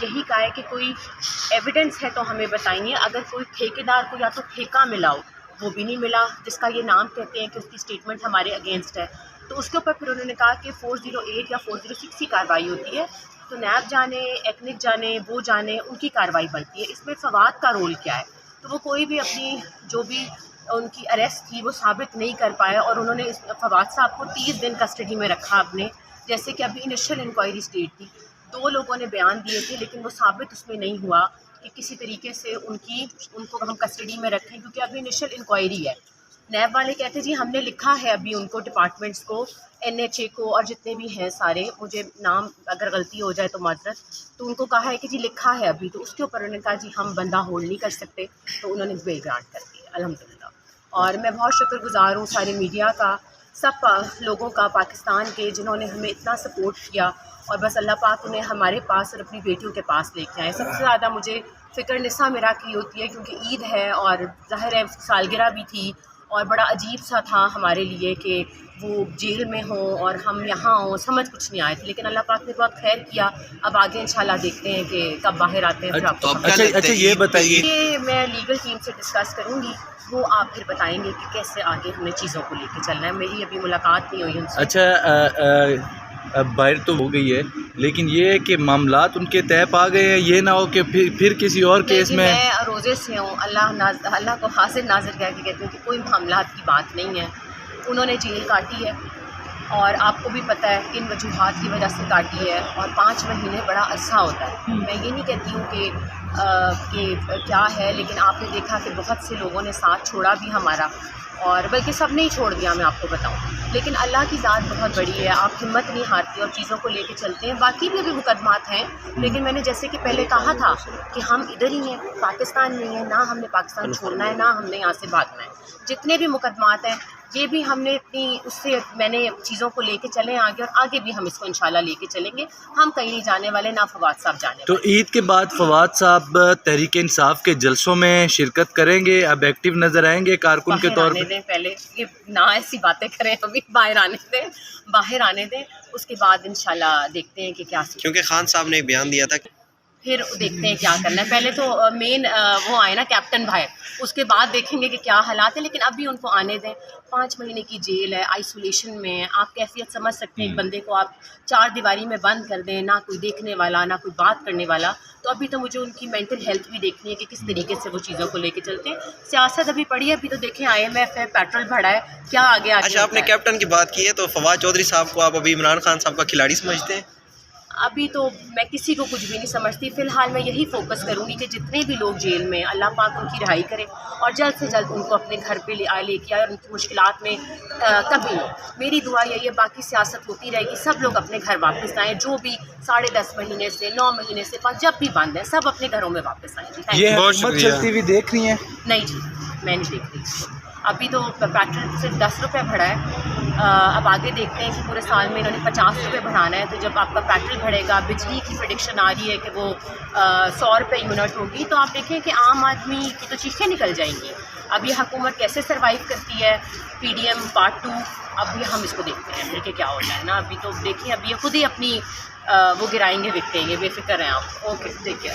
یہی کہا ہے کہ کوئی ایویڈنس ہے تو ہمیں بتائیے. اگر کوئی ٹھیکیدار کو یا تو ٹھیکہ ملا ہو وہ بھی نہیں ملا جس کا یہ نام کہتے ہیں کہ اس کی اسٹیٹمنٹ ہمارے اگینسٹ ہے، تو اس کے اوپر پھر انہوں نے کہا کہ 408 یا 406 کی کارروائی ہوتی ہے. تو نیب جانے، ایکنک جانے، وہ جانے ان کی کارروائی بنتی ہے. اس میں فواد کا رول کیا ہے؟ تو وہ کوئی بھی اپنی جو بھی ان کی اریسٹ تھی وہ ثابت نہیں کر پائے، اور انہوں نے فواد صاحب کو 30 دن کسٹڈی میں رکھا اپنے. جیسے کہ ابھی انیشل انکوائری اسٹیٹ تھی، 2 لوگوں نے بیان دیے تھے لیکن وہ ثابت اس میں نہیں ہوا کہ کسی طریقے سے ان کو ہم کسٹڈی میں رکھیں، کیونکہ ابھی انیشل انکوائری ہے. نیب والے کہتے ہیں جی ہم نے لکھا ہے ابھی ان کو ڈپارٹمنٹس کو، NHA کو، اور جتنے بھی ہیں سارے، مجھے نام اگر غلطی ہو جائے تو معذرت، تو ان کو کہا ہے کہ جی لکھا ہے ابھی. تو اس کے اوپر انہوں نے کہا جی ہم بندہ ہولڈ نہیں کر سکتے، تو انہوں نے بیل گرانٹ کر دی الحمدللہ. اور میں بہت شکر گزار ہوں سارے میڈیا کا، سب لوگوں کا پاکستان کے، جنہوں نے ہمیں اتنا سپورٹ کیا. اور بس اللہ پاک انہیں ہمارے پاس اور اپنی بیٹیوں کے پاس لے کے آئے. سب سے زیادہ مجھے فکر نساء میرا کی ہوتی ہے، کیونکہ عید ہے اور ظاہر ہے سالگرہ بھی تھی، اور بڑا عجیب سا تھا ہمارے لیے کہ وہ جیل میں ہوں اور ہم یہاں ہوں، سمجھ کچھ نہیں آئے تھے. لیکن اللہ پاک نے بہت خیر کیا. اب آگے انشاءاللہ دیکھتے ہیں کہ کب باہر آتے ہیں. پھر آپ کو اچھا یہ بتائیے، یہ میں لیگل ٹیم سے ڈسکس کروں گی، وہ آپ پھر بتائیں گے کہ کیسے آگے ہمیں چیزوں کو لے کے چلنا ہے. میری ابھی ملاقات نہیں ہوئی ان سے. اچھا اب باہر تو ہو گئی ہے، لیکن یہ ہے کہ معاملات ان کے طے پا گئے ہیں، یہ نہ ہو کہ پھر کسی اور کیس میں. میں روزے سے ہوں، اللہ کو حاضر ناظر کہہ کے کہتی ہوں کہ کوئی معاملات کی بات نہیں ہے. انہوں نے جیل کاٹی ہے اور آپ کو بھی پتہ ہے کن وجوہات کی وجہ سے کاٹی ہے، اور 5 مہینے بڑا عرصہ ہوتا ہے. میں یہ نہیں کہتی ہوں کہ کیا ہے، لیکن آپ نے دیکھا کہ بہت سے لوگوں نے ساتھ چھوڑا بھی ہمارا، اور بلکہ سب نے ہی چھوڑ دیا میں آپ کو بتاؤں. لیکن اللہ کی ذات بہت بڑی ہے، آپ ہمت نہیں ہارتے اور چیزوں کو لے کے چلتے ہیں. باقی بھی ابھی مقدمات ہیں، لیکن میں نے جیسے کہ پہلے کہا تھا کہ ہم ادھر ہی ہیں، پاکستان میں ہیں، نہ ہم نے پاکستان چھوڑنا ہے، نہ ہم نے یہاں سے بھاگنا ہے. جتنے بھی مقدمات ہیں یہ بھی ہم نے اس سے میں نے چیزوں کو لے کے چلے آگے، اور آگے بھی ہم اس کو انشاءاللہ لے کے چلیں گے. ہم کہیں نہیں جانے والے، نہ فواد صاحب جانے تو والے. عید کے بعد فواد صاحب تحریک انصاف کے جلسوں میں شرکت کریں گے؟ اب ایکٹیو نظر آئیں گے کارکن کے طور باہر آنے پہ؟ دیں پہلے، یہ نہ ایسی باتیں کریں، ابھی باہر آنے دیں، اس کے بعد انشاءاللہ دیکھتے ہیں کہ کیا سکتے. کیونکہ خان صاحب نے ایک بیان دیا تھا کہ پھر دیکھتے ہیں کیا کرنا ہے. پہلے تو مین وہ آئے نا کیپٹن بھائی، اس کے بعد دیکھیں گے کہ کیا حالات ہیں. لیکن ابھی ان کو آنے دیں. 5 مہینے کی جیل ہے، آئسولیشن میں. آپ کیفیت سمجھ سکتے ہیں، ایک بندے کو آپ 4 دیواری میں بند کر دیں، نہ کوئی دیکھنے والا، نہ کوئی بات کرنے والا. تو ابھی تو مجھے ان کی مینٹل ہیلتھ بھی دیکھنی ہے کہ کس طریقے سے وہ چیزوں کو لے کے چلتے ہیں. سیاست ابھی پڑی ہے، ابھی تو دیکھیں IMF ہے، پیٹرول بڑھا ہے، کیا آگے اچھا آپ نے کیپٹن کی بات کی ہے، تو فواد چودھری صاحب کو آپ ابھی عمران خان صاحب کا کھلاڑی سمجھتے ہیں؟ ابھی تو میں کسی کو کچھ بھی نہیں سمجھتی. فی الحال میں یہی فوکس کروں گی کہ جتنے بھی لوگ جیل میں، اللہ پاک ان کی رہائی کرے اور جلد سے جلد ان کو اپنے گھر پہ لے کے آئے اور ان کی مشکلات میں کبھی ہو. میری دعا یہی ہے. باقی سیاست ہوتی رہے گی، سب لوگ اپنے گھر واپس آئیں، جو بھی 10.5 مہینے سے 9 مہینے سے 5 جب بھی بند ہیں، سب اپنے گھروں میں واپس آئیں. جی یہ حکومت چلتی ہوئی دیکھ رہی ہیں؟ نہیں جی، میں نہیں دیکھ رہی. ابھی تو پیٹرول صرف 10 روپے بڑھا ہے. اب آگے دیکھتے ہیں کہ پورے سال میں انہوں نے 50 روپے بڑھانا ہے. تو جب آپ کا پیٹرول بڑھے گا، بجلی کی پریڈکشن آ رہی ہے کہ وہ 100 روپے یونٹ ہوگی، تو آپ دیکھیں کہ عام آدمی کی تو چیخیں نکل جائیں گی. اب یہ حکومت کیسے سروائیو کرتی ہے، PDM پارٹ 2، اب بھی ہم اس کو دیکھتے ہیں کہ کیا ہوتا ہے نا. ابھی تو دیکھیں، ابھی خود ہی اپنی وہ گرائیں گے، دیکھتے ہیں، یہ بے فکر ہیں آپ. Okay, take care.